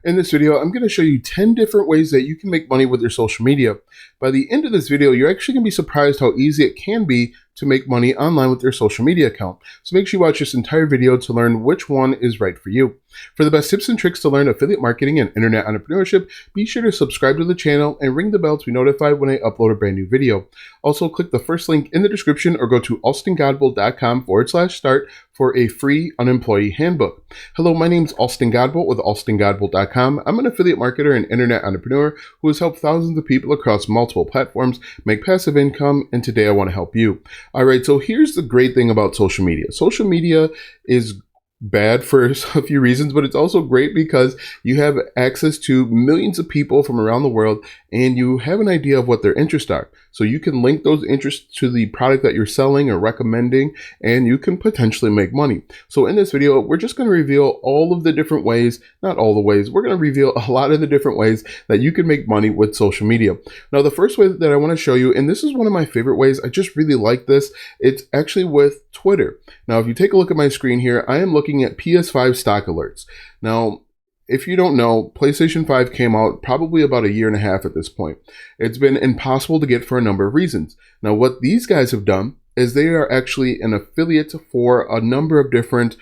In this video, I'm going to show you 10 different ways that you can make money with your social media. By the end of this video, you're actually going to be surprised how easy it can be to make money online with your social media account. So make sure you watch this entire video to learn which one is right for you. For the best tips and tricks to learn affiliate marketing and internet entrepreneurship, be sure to subscribe to the channel and ring the bell to be notified when I upload a brand new video. Also, click the first link in the description or go to alstongodbolt.com/start for a free unemployee handbook. Hello, my name is Alston Godbolt with alstongodbolt.com. I'm an affiliate marketer and internet entrepreneur who has helped thousands of people across multiple platforms make passive income, and today I want to help you. All right, so here's the great thing about social media. Social media is bad for a few reasons, but it's also great because you have access to millions of people from around the world and you have an idea of what their interests are. So you can link those interests to the product that you're selling or recommending, and you can potentially make money. So in this video, we're just going to reveal all of the different ways, not all the ways, we're going to reveal a lot of the different ways that you can make money with social media. Now, the first way that I want to show you, and this is one of my favorite ways, I just really like this, it's actually with Twitter. Now, if you take a look at my screen here, I am looking at PS5 stock alerts. Now, if you don't know, PlayStation 5 came out probably about a year and a half at this point. It's been impossible to get for a number of reasons. Now, what these guys have done is they are actually an affiliate for a number of different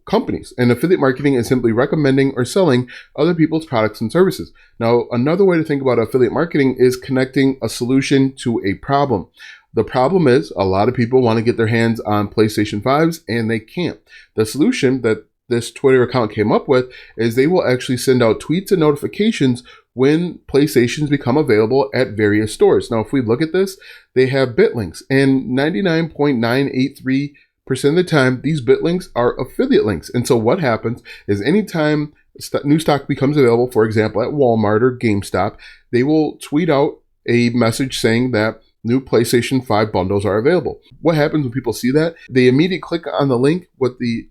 companies. And affiliate marketing is simply recommending or selling other people's products and services. Now, another way to think about affiliate marketing is connecting a solution to a problem. The problem is a lot of people want to get their hands on PlayStation 5s and they can't. The solution that this Twitter account came up with is they will actually send out tweets and notifications when PlayStations become available at various stores. Now, if we look at this, they have bit links, and 99.983% of the time, these bit links are affiliate links. And so what happens is anytime new stock becomes available, for example, at Walmart or GameStop, they will tweet out a message saying that new PlayStation 5 bundles are available. What happens when people see that? They immediately click on the link with the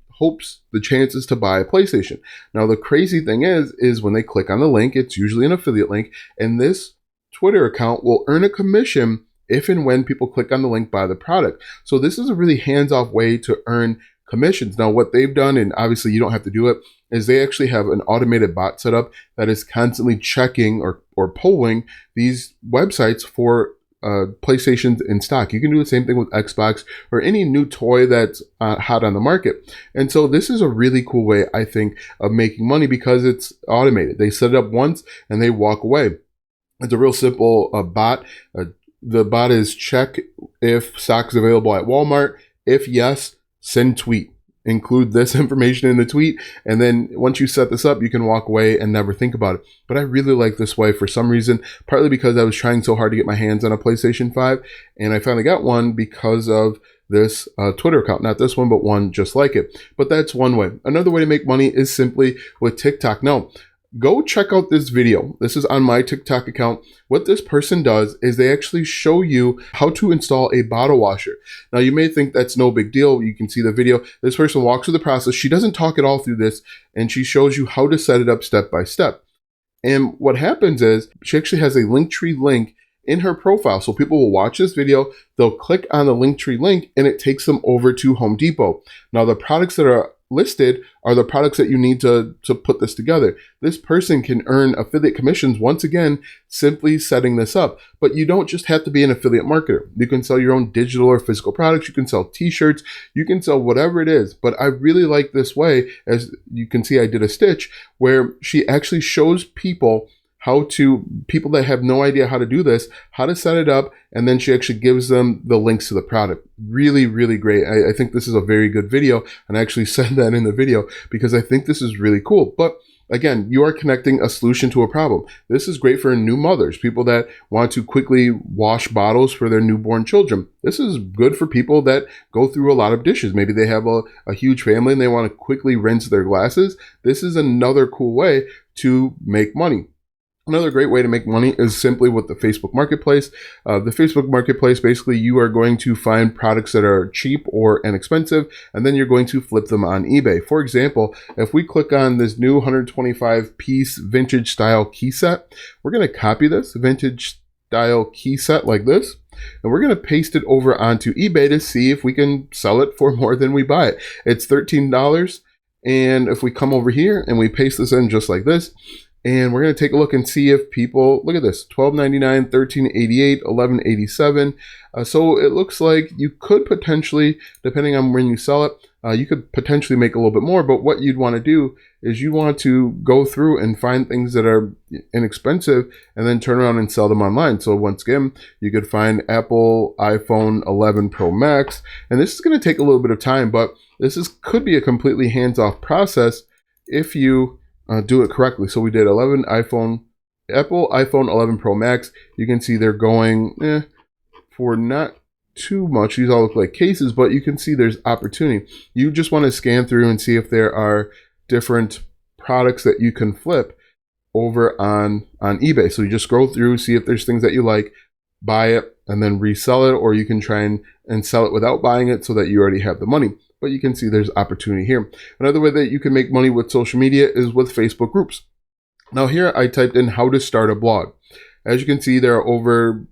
chances to buy a PlayStation. Now, the crazy thing is when they click on the link, it's usually an affiliate link, and this Twitter account will earn a commission if and when people click on the link, buy the product. So this is a really hands-off way to earn commissions. Now, what they've done, and obviously you don't have to do it, is they actually have an automated bot set up that is constantly checking or polling these websites for PlayStations in stock. You can do the same thing with Xbox or any new toy that's hot on the market. And so this is a really cool way, I think, of making money because it's automated. They set it up once and they walk away. It's a real simple bot. The bot is check if stock is available at Walmart. If yes, send tweet. Include this information in the tweet, and then once you set this up, you can walk away and never think about it. But I really like this way for some reason, partly because I was trying so hard to get my hands on a PlayStation 5, and I finally got one because of this Twitter account. Not this one, but one just like it. But that's one way. Another way to make money is simply with TikTok. Now, go check out this video. This is on my TikTok account. What this person does is they actually show you how to install a bottle washer. Now, you may think that's no big deal. You can see the video. This person walks through the process. She doesn't talk at all through this, and she shows you how to set it up step by step. And what happens is she actually has a Linktree link in her profile. So people will watch this video, they'll click on the Linktree link, and it takes them over to Home Depot. Now, the products that are listed are the products that you need to put this together. This person can earn affiliate commissions, once again, simply setting this up. But you don't just have to be an affiliate marketer. You can sell your own digital or physical products. You can sell t-shirts. You can sell whatever it is. But I really like this way. As you can see, I did a stitch where she actually shows people people that have no idea how to do this, how to set it up, and then she actually gives them the links to the product. Really, really great. I think this is a very good video, and I actually said that in the video because I think this is really cool. But again, you are connecting a solution to a problem. This is great for new mothers, people that want to quickly wash bottles for their newborn children. This is good for people that go through a lot of dishes. Maybe they have a huge family and they want to quickly rinse their glasses. This is another cool way to make money. Another great way to make money is simply with the Facebook Marketplace. The Facebook Marketplace, basically, you are going to find products that are cheap or inexpensive, and then you're going to flip them on eBay. For example, if we click on this new 125-piece vintage style key set, we're going to copy this vintage style key set like this, and we're going to paste it over onto eBay to see if we can sell it for more than we buy it. It's $13. And if we come over here and we paste this in just like this, and we're going to take a look and see if people, look at this, $12.99, $13.88, $11.87. So it looks like you could potentially, depending on when you sell it, you could potentially make a little bit more. But what you'd want to do is you want to go through and find things that are inexpensive and then turn around and sell them online. So once again, you could find Apple iPhone 11 Pro Max, and this is going to take a little bit of time, but could be a completely hands-off process if you do it correctly. So we did Apple iPhone 11 Pro Max. You can see they're going for not too much. These all look like cases, but you can see there's opportunity. You just want to scan through and see if there are different products that you can flip over on eBay. So you just scroll through, see if there's things that you like, buy it, and then resell it, or you can try and sell it without buying it so that you already have the money. But you can see there's opportunity here. Another way that you can make money with social media is with Facebook groups. Now here I typed in how to start a blog. As you can see, there are over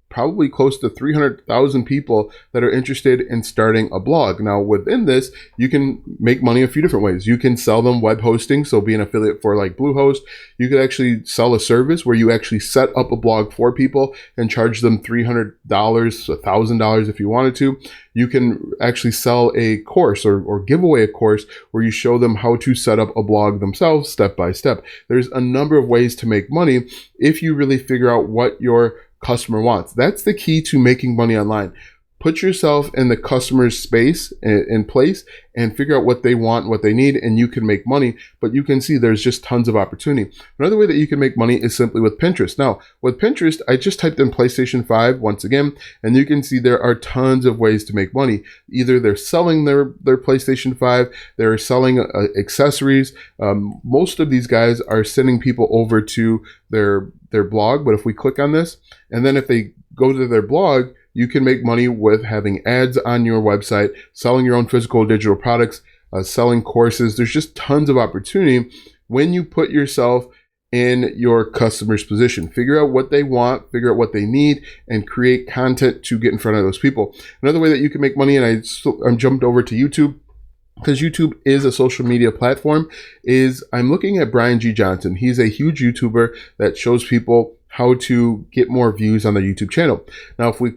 probably close to 300,000 people that are interested in starting a blog. Now within this, you can make money a few different ways. You can sell them web hosting, so be an affiliate for like Bluehost. You could actually sell a service where you actually set up a blog for people and charge them $300, $1,000 if you wanted to. You can actually sell a course or give away a course where you show them how to set up a blog themselves step by step. There's a number of ways to make money if you really figure out what your customer wants. That's the key to making money online. Put yourself in the customer's space in place and figure out what they want, what they need, and you can make money. But you can see there's just tons of opportunity. Another way that you can make money is simply with Pinterest. Now, with Pinterest, I just typed in PlayStation 5 once again, and you can see there are tons of ways to make money. Either they're selling their PlayStation 5, they're selling accessories. Most of these guys are sending people over to their blog. But if we click on this, and then if they go to their blog, you can make money with having ads on your website, selling your own physical digital products, selling courses. There's just tons of opportunity when you put yourself in your customer's position. Figure out what they want, figure out what they need, and create content to get in front of those people. Another way that you can make money, and I'm jumped over to YouTube, because YouTube is a social media platform, is I'm looking at Brian G. Johnson. He's a huge YouTuber that shows people how to get more views on their YouTube channel. Now, if we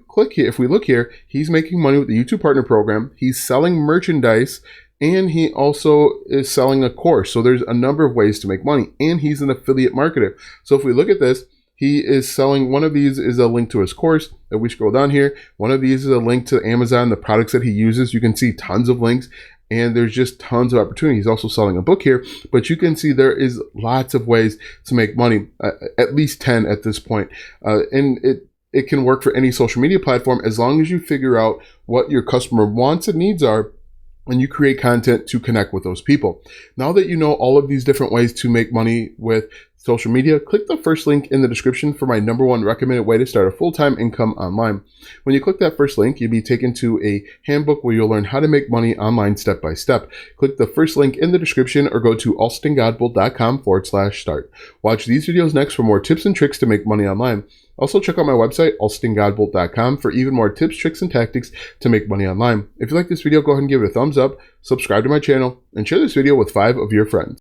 look here, he's making money with the YouTube Partner Program. He's selling merchandise, and he also is selling a course. So there's a number of ways to make money, and he's an affiliate marketer. So if we look at this, he is selling, one of these is a link to his course. If we scroll down here, one of these is a link to Amazon, the products that he uses. You can see tons of links, and there's just tons of opportunity. He's also selling a book here, but you can see there is lots of ways to make money, at least 10 at this point. And it can work for any social media platform as long as you figure out what your customer wants and needs are, and you create content to connect with those people. Now that you know all of these different ways to make money with social media, click the first link in the description for my #1 recommended way to start a full-time income online. When you click that first link, you'll be taken to a handbook where you'll learn how to make money online step by step. Click the first link in the description or go to alstongodbolt.com/start. Watch these videos next for more tips and tricks to make money online. Also, check out my website, alstongodbolt.com, for even more tips, tricks, and tactics to make money online. If you like this video, go ahead and give it a thumbs up, subscribe to my channel, and share this video with 5 of your friends.